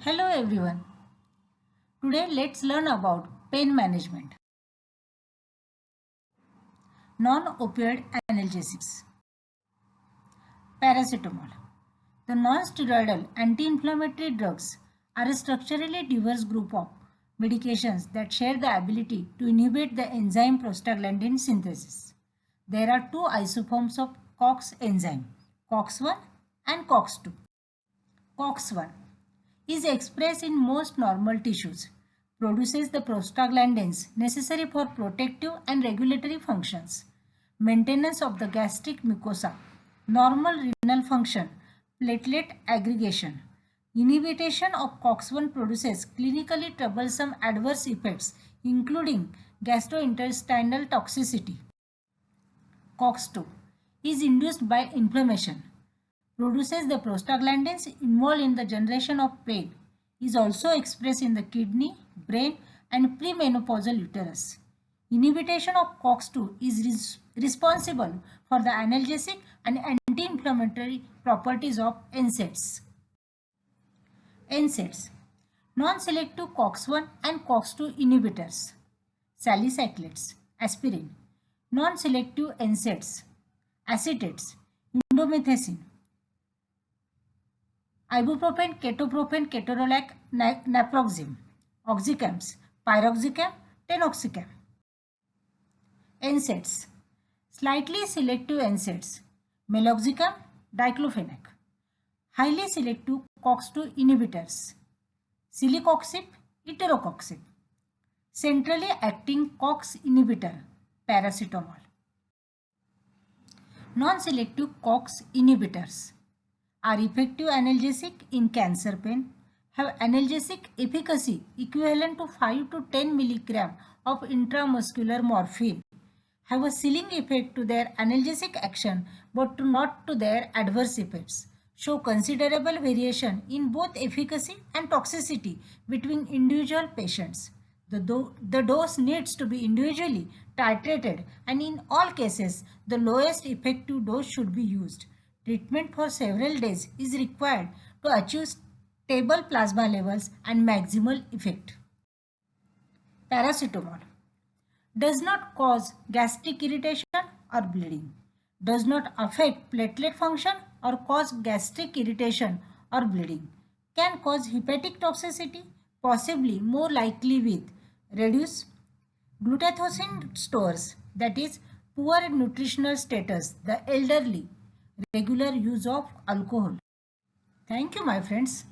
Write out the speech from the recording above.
Hello everyone. Today let's learn about pain management. Non-opioid analgesics. Paracetamol. The non-steroidal anti-inflammatory drugs are a structurally diverse group of medications that share the ability to inhibit the enzyme prostaglandin synthesis. There are two isoforms of COX enzyme, COX-1 and COX-2. COX-1 is expressed in most normal tissues, produces the prostaglandins necessary for protective and regulatory functions, maintenance of the gastric mucosa, normal renal function, platelet aggregation. Inhibition of COX-1 produces clinically troublesome adverse effects including gastrointestinal toxicity. COX-2 is induced by inflammation, produces the prostaglandins involved in the generation of pain, is also expressed in the kidney, brain and premenopausal uterus. Inhibition of COX-2 is responsible for the analgesic and anti-inflammatory properties of NSAIDs. NSAIDs, non-selective COX-1 and COX-2 inhibitors, salicylates, aspirin, non-selective NSAIDs, acetates, indomethacin, ibuprofen, ketoprofen, ketorolac, naproxen, oxycams, piroxicam, tenoxicam. NSAIDs, slightly selective NSAIDs, meloxicam, diclofenac. Highly selective COX-2 inhibitors, celecoxib, eterocoxib. Centrally acting COX inhibitor, paracetamol. Non-selective COX inhibitors are effective analgesic in cancer pain, have analgesic efficacy equivalent to 5 to 10 mg of intramuscular morphine, have a ceiling effect to their analgesic action but not to their adverse effects, show considerable variation in both efficacy and toxicity between individual patients. The dose needs to be individually titrated and in all cases the lowest effective dose should be used. Treatment for several days is required to achieve stable plasma levels and maximal effect. Paracetamol does not cause gastric irritation or bleeding, does not affect platelet function or cause gastric irritation or bleeding, can cause hepatic toxicity, possibly more likely with reduced glutathione stores, that is poor nutritional status, the elderly, regular use of alcohol. Thank you, my friends.